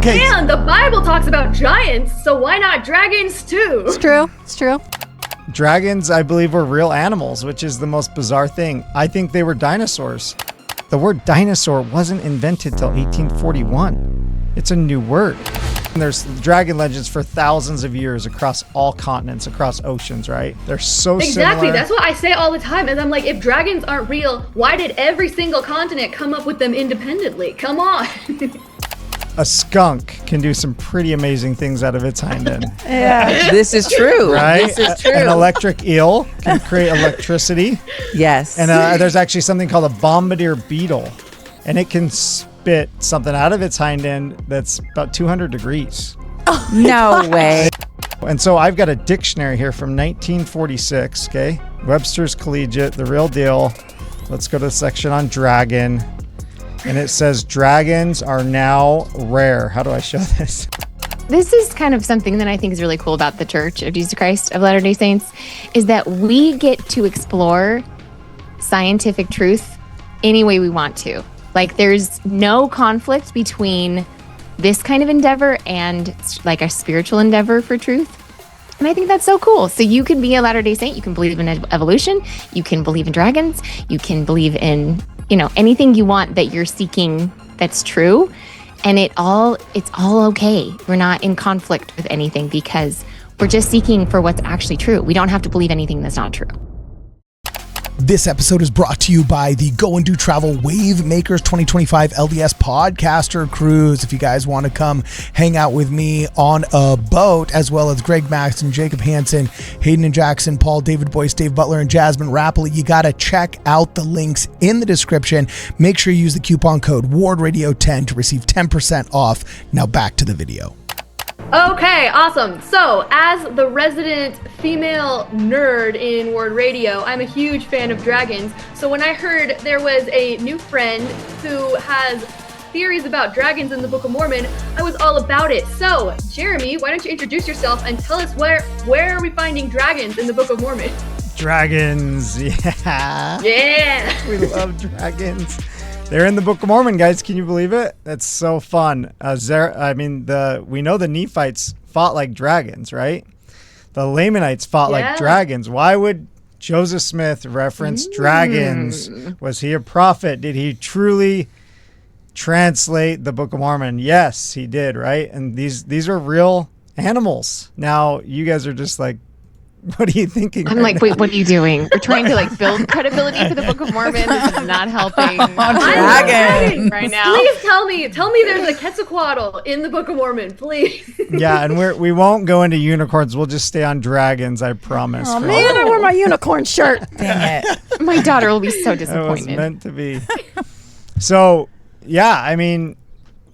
Okay. And the Bible talks about giants, so why not dragons too? It's true. It's true. Dragons, I believe, were real animals, which is the most bizarre thing. I think they were dinosaurs. The word dinosaur wasn't invented till 1841. It's a new word. And there's dragon legends for thousands of years across all continents, across oceans, right? They're so Exactly. similar. That's what I say all the time. And I'm like, if dragons aren't real, why did every single continent come up with them independently? Come on. A skunk can do some pretty amazing things out of its hind end. Yeah, this is true. Right? This is true. An electric eel can create electricity. Yes. And there's actually something called a bombardier beetle, and it can spit something out of its hind end that's about 200 degrees. No way. And so I've got a dictionary here from 1946, okay? Webster's Collegiate, the real deal. Let's go to the section on dragon. And it says dragons are now rare. How do I show this? This is kind of something that I think is really cool about the Church of Jesus Christ of Latter-day Saints, is that we get to explore scientific truth any way we want to. Like, there's no conflict between this kind of endeavor and like a spiritual endeavor for truth. And I think that's so cool. So you can be a Latter-day Saint, you can believe in evolution, you can believe in dragons, you can believe in, anything you want that you're seeking that's true. And it's all okay. We're not in conflict with anything because we're just seeking for what's actually true. We don't have to believe anything that's not true. This episode is brought to you by the Go and Do Travel Wave Makers 2025 LDS Podcaster Cruise. If you guys want to come hang out with me on a boat, as well as Greg Maxton, Jacob Hansen, Hayden and Jackson, Paul, David Boyce, Dave Butler, and Jasmine Rappley, you got to check out the links in the description. Make sure you use the coupon code WARDRadio10 to receive 10% off. Now back to the video. Okay, awesome. So, as the resident female nerd in Word Radio, I'm a huge fan of dragons. So when I heard there was a new friend who has theories about dragons in the Book of Mormon, I was all about it. So, Jeremy, why don't you introduce yourself and tell us where are we finding dragons in the Book of Mormon? Dragons, yeah. Yeah. We love dragons. They're in the Book of Mormon, guys. Can you believe it? That's so fun. We know the Nephites fought like dragons, right? The Lamanites fought like dragons. Why would Joseph Smith reference dragons? Was he a prophet? Did he truly translate the Book of Mormon? Yes, he did, right? And these are real animals. Now, you guys are just like, what are you thinking? I'm like, wait, what are you doing? We're trying to build credibility for the Book of Mormon. This is not helping. Dragon right now. Please tell me there's a Quetzalcoatl in the Book of Mormon, please. Yeah, and we won't go into unicorns. We'll just stay on dragons, I promise. Oh man, I wore my unicorn shirt. Dang it. My daughter will be so It was disappointed. meant to be. So, yeah,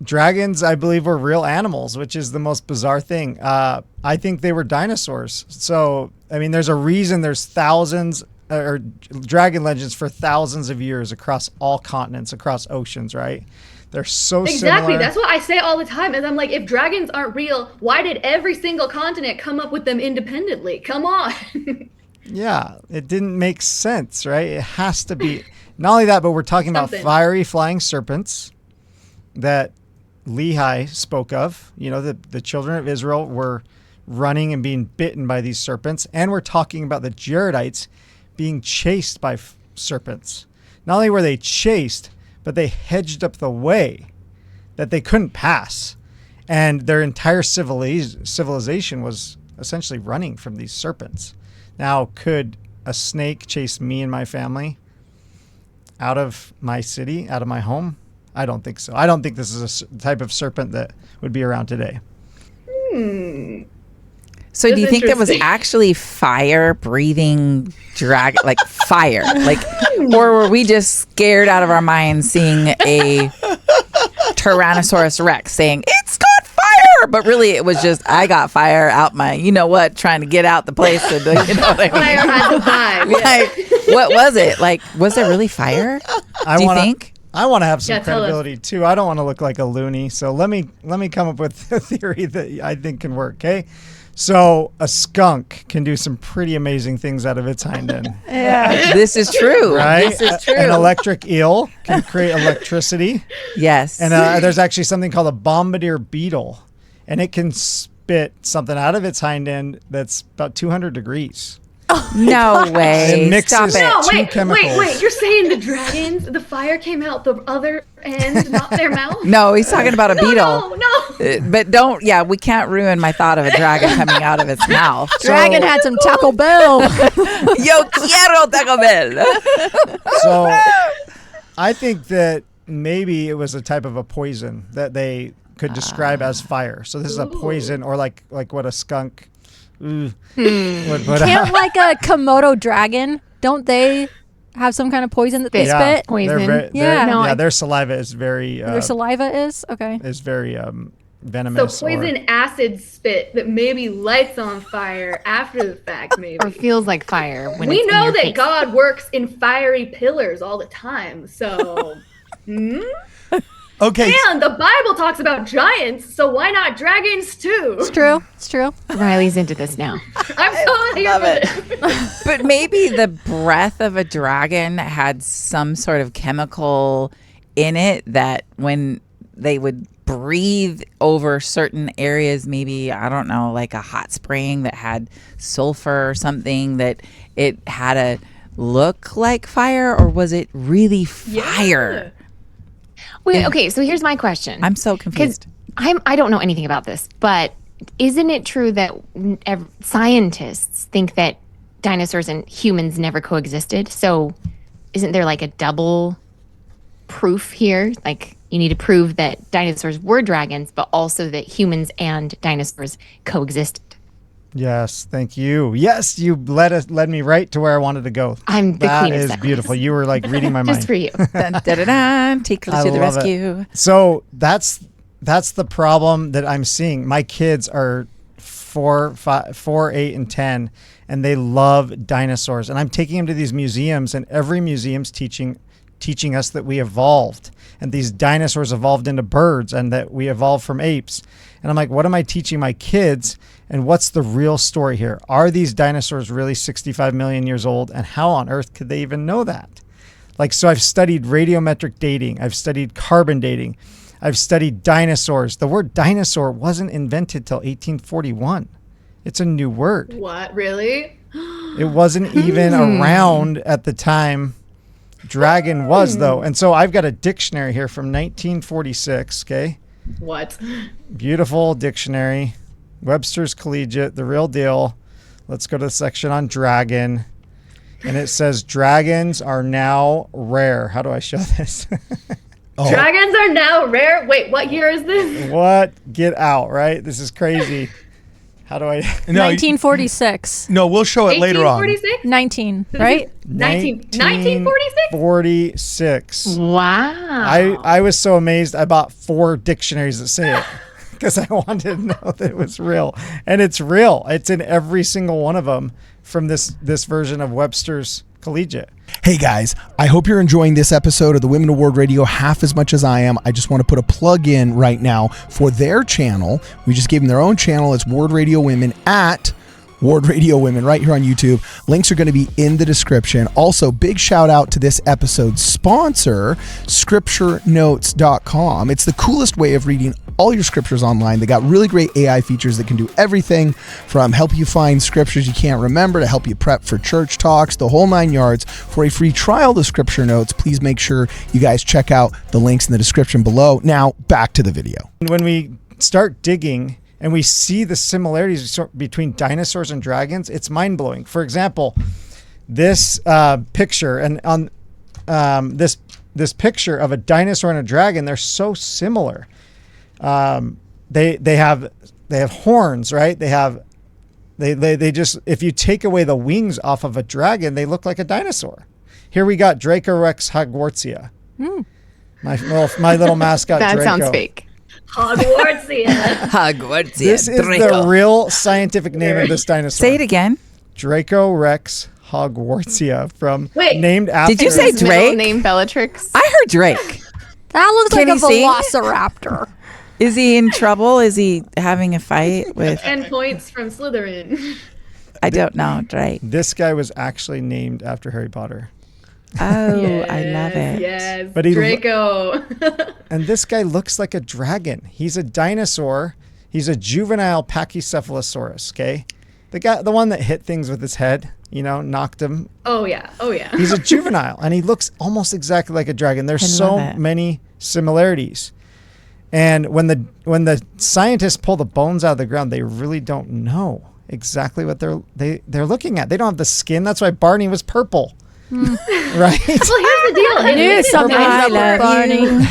dragons, I believe, were real animals, which is the most bizarre thing. I think they were dinosaurs. So, there's a reason there's thousands or dragon legends for thousands of years across all continents, across oceans, right? They're so Exactly. similar. That's what I say all the time. And I'm like, if dragons aren't real, why did every single continent come up with them independently? Come on. Yeah, it didn't make sense, right? It has to be. Not only that, but we're talking about fiery flying serpents that Lehi spoke of. The children of Israel were running and being bitten by these serpents. And we're talking about the Jaredites being chased by serpents. Not only were they chased, but they hedged up the way that they couldn't pass. And their entire civilization was essentially running from these serpents. Now, could a snake chase me and my family out of my city, out of my home? I don't think so. I don't think this is a type of serpent that would be around today. So do you think there was actually fire-breathing dragon, like fire? Or were we just scared out of our minds seeing a Tyrannosaurus Rex saying, "It's got fire"? But really it was just, I got fire out my, trying to get out the place. And, Fire has a vibe. what was it? Was there really fire? Do you think? I want to have some Yeah, tell us. credibility too. I don't want to look like a loony. So let me come up with a theory that I think can work. Okay. So a skunk can do some pretty amazing things out of its hind end. Yeah. This is true. Right? This is true. An electric eel can create electricity. Yes. And there's actually something called a bombardier beetle, and it can spit something out of its hind end that's about 200 degrees. No way. It mixes Stop it. No, two chemicals. wait. You're saying the dragons, the fire came out the other end, not their mouth? No, he's talking about a beetle. No. But we can't ruin my thought of a dragon coming out of its mouth. Dragon had some Taco Bell. Yo quiero Taco Bell. So I think that maybe it was a type of a poison that they could describe as fire. So this is a poison, or like what a skunk would put Can't out. like a Komodo dragon? Don't they have some kind of poison that they Yeah, spit? Poison. Yeah. their saliva is very Their saliva is okay. venomous. So poison acid spit that maybe lights on fire after the fact, maybe. Or feels like fire. When We it's in know your that face. God works in fiery pillars all the time, so... Okay. And the Bible talks about giants, so why not dragons too? It's true. It's true. Riley's into this now. I'm so here for this. But maybe the breath of a dragon had some sort of chemical in it that when they would breathe over certain areas, maybe, I don't know, like a hot spring that had sulfur or something, that it had a look like fire, or was it really fire? Wait, okay, so here's my question. I'm so confused. I don't know anything about this, but isn't it true that scientists think that dinosaurs and humans never coexisted? So isn't there like a double proof here? Like you need to prove that dinosaurs were dragons, but also that humans and dinosaurs coexisted. Yes, thank you. Yes, you led me right to where I wanted to go. I'm the That queen of is science. beautiful. You were like reading my mind. Just for you. Dun, dun, dun, dun, take us I to the love it. rescue. So that's the problem that I'm seeing. My kids are 4, 8, and 10, and they love dinosaurs. And I'm taking them to these museums, and every museum's teaching us that we evolved, and these dinosaurs evolved into birds, and that we evolved from apes. And I'm like, what am I teaching my kids? And what's the real story here? Are these dinosaurs really 65 million years old? And how on earth could they even know that? Like, so I've studied radiometric dating. I've studied carbon dating. I've studied dinosaurs. The word dinosaur wasn't invented till 1841. It's a new word. What, really? It wasn't even around at the time dragon was, though. And so I've got a dictionary here from 1946, okay? What? Beautiful dictionary. Webster's Collegiate, the real deal. Let's go to the section on dragon. And it says dragons are now rare. How do I show this? Dragons are now rare? Wait, what year is this? What? Get out, right? This is crazy. How do I? No, 1946. no, we'll show it later on. 1846? 19, right? 1946? 46. Wow. I was so amazed. I bought 4 dictionaries that say it because I wanted to know that it was real. And it's real. It's in every single one of them from this version of Webster's Collegiate. Hey guys, I hope you're enjoying this episode of the Women of Word Radio half as much as I am. I just want to put a plug in right now for their channel. We just gave them their own channel. It's Word Radio Women at Word Radio Women right here on YouTube. Links are going to be in the description. Also, big shout out to this episode's sponsor, scripturenotes.com. It's the coolest way of reading all your scriptures online. They got really great AI features that can do everything from help you find scriptures you can't remember to help you prep for church talks, the whole 9 yards. For a free trial to Scripture Notes, please make sure you guys check out the links in the description below. Now, back to the video. When we start digging and we see the similarities between dinosaurs and dragons, it's mind-blowing. For example, this picture, and on this picture of a dinosaur and a dragon, they're so similar. They have horns, right? They just, if you take away the wings off of a dragon, they look like a dinosaur. Here we got Dracorex hogwartsia. My little mascot. That Draco. sounds fake. Hogwartsia. Hogwarts. This is the real scientific name of this dinosaur. Say it again. Dracorex hogwartsia, Wait, named after. Did you say His middle Drake? name Bellatrix. I heard Drake. That looks Can like a he sing? velociraptor. Is he in trouble? Is he having a fight with? 10 points from Slytherin. I don't know. Right. This guy was actually named after Harry Potter. Oh, I love it. Yes, But he Draco. And this guy looks like a dragon. He's a dinosaur. He's a juvenile Pachycephalosaurus, okay? The one that hit things with his head, knocked him. Oh yeah. He's a juvenile, and he looks almost exactly like a dragon. There's I so love it. many similarities. And when the scientists pull the bones out of the ground, they really don't know exactly what they're looking at. They don't have the skin. That's why Barney was purple. Right? Well, here's the deal. I knew something was up with Barney.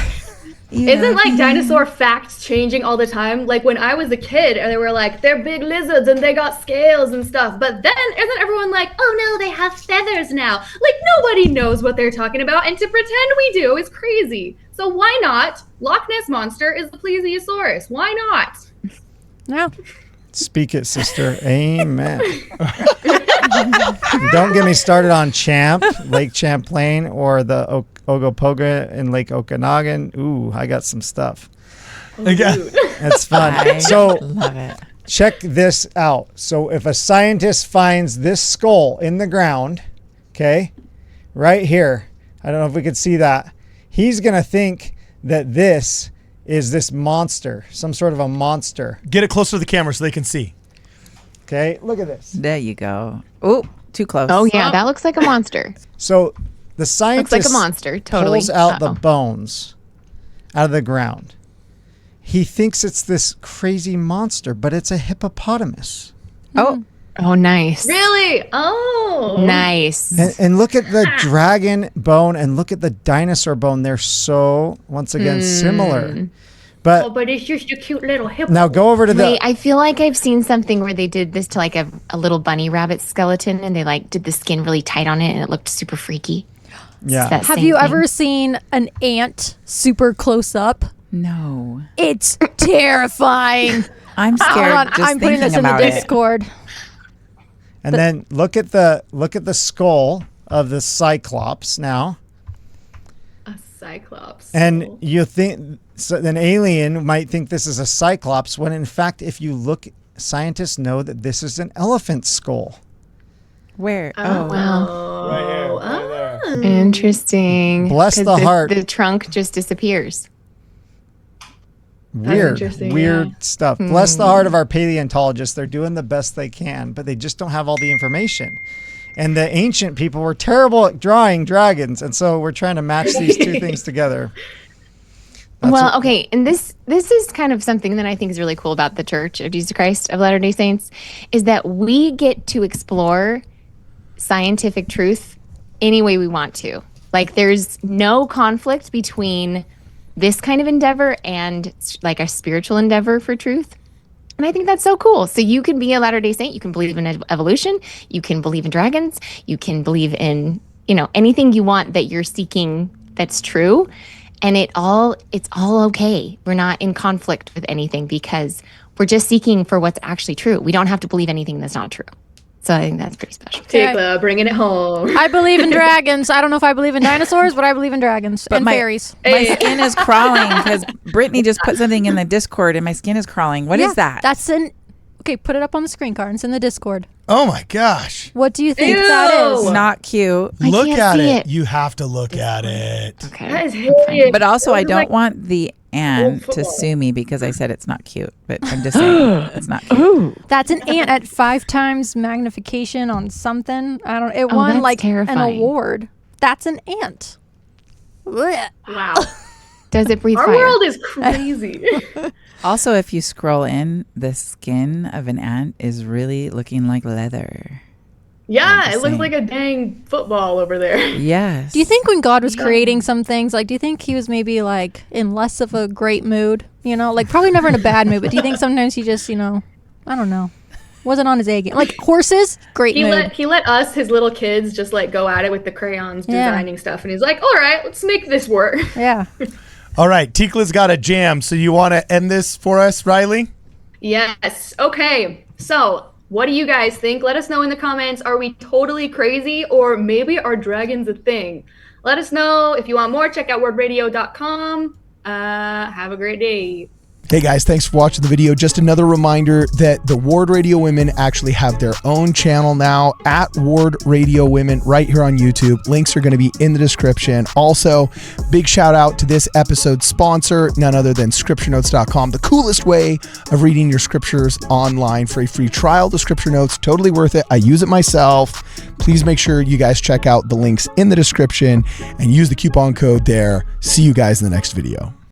Isn't like dinosaur facts changing all the time? Like when I was a kid, and they were like, they're big lizards and they got scales and stuff. But then isn't everyone like, oh no, they have feathers now? Like nobody knows what they're talking about, and to pretend we do is crazy. So why not? Loch Ness Monster is the plesiosaurus. Why not? No. Speak it, sister. Amen. Don't get me started on Lake Champlain, or the Ogopogo in Lake Okanagan. Ooh, I got some stuff. That's fun. I So love it. check this out. So if a scientist finds this skull in the ground, okay, right here, I don't know if we could see that, he's going to think that this is this monster, some sort of a monster. Get it closer to the camera so they can see. Okay, look at this. There you go. Oh, too close. Oh yeah, that looks like a monster. So the Looks scientist like a monster. Totally. pulls out the Uh-oh. bones out of the ground. He thinks it's this crazy monster, but it's a hippopotamus. Oh, Oh, nice. Really? Oh. Nice. And look at the dragon bone and look at the dinosaur bone. They're so, once again, similar. Oh, But but it's just a cute little hippo. now go over to the... Wait, I feel like I've seen something where they did this to like a little bunny rabbit skeleton, and they like did the skin really tight on it, and it looked super freaky. Yeah. That Have same you thing. ever seen an ant super close up? no. It's terrifying. I'm Hold scared on, just I'm putting thinking this in the about it. Discord. And then look at the skull of the Cyclops now. A cyclops. And you think so an alien might think this is a cyclops when in fact if you look, scientists know that this is an elephant skull. Where? Oh, Oh, wow. Right here, right there. Interesting. Bless 'Cause the heart. The trunk just disappears. Weird interesting, stuff. Bless the heart of our paleontologists. They're doing the best they can, but they just don't have all the information. And the ancient people were terrible at drawing dragons, and so we're trying to match these two things together. That's Well, what- okay, and this is kind of something that I think is really cool about the Church of Jesus Christ of Latter-day Saints, is that we get to explore scientific truth any way we want to. Like, there's no conflict between this kind of endeavor and like a spiritual endeavor for truth. And I think that's so cool. So you can be a Latter-day Saint, you can believe in evolution, you can believe in dragons, you can believe in, anything you want that you're seeking that's true. And it's all okay. We're not in conflict with anything because we're just seeking for what's actually true. We don't have to believe anything that's not true. So I think that's pretty special. Tikla, bringing it home. I believe in dragons. I don't know if I believe in dinosaurs, but I believe in dragons and my- fairies. my skin is crawling because Brittany just put something in the Discord and my skin is crawling. What is that? That's okay, put it up on the screen, Carn. It's in the Discord. Oh my gosh. What do you think Ew. that is? not cute. Look can't at see it. it. You have to look at it. Okay. That is hideous. But also, I Those are don't like- want the Anne to football. sue me because I said it's not cute. But I'm just saying it's not cute. Ooh. That's an ant at 5 times magnification on something. I don't. It won that's like an terrifying. award. That's an ant. Blech. Wow. Does it breathe Our fire? world is crazy. Also, if you scroll in, the skin of an ant is really looking like leather. Yeah, just it looks saying. like a dang football over there. Yes. Do you think when God was creating some things, like, do you think he was maybe like in less of a great mood? Like probably never in a bad mood, but do you think sometimes he just, I don't know, wasn't on his A game? Like horses, great mood. He let us, his little kids, just like go at it with the crayons, Yeah. designing stuff, and he's like, "All right, let's make this work." Yeah. All right, Tikla's got a jam. So you want to end this for us, Riley? Yes. Okay. So, what do you guys think? Let us know in the comments. Are we totally crazy, or maybe are dragons a thing? Let us know if you want more. Check out wordradio.com. Have a great day. Hey guys, thanks for watching the video. Just another reminder that the Ward Radio Women actually have their own channel now at Ward Radio Women right here on YouTube. Links are going to be in the description. Also, big shout out to this episode's sponsor, none other than scripturenotes.com, the coolest way of reading your scriptures online for a free trial. The Scripture Notes, totally worth it. I use it myself. Please make sure you guys check out the links in the description and use the coupon code there. See you guys in the next video.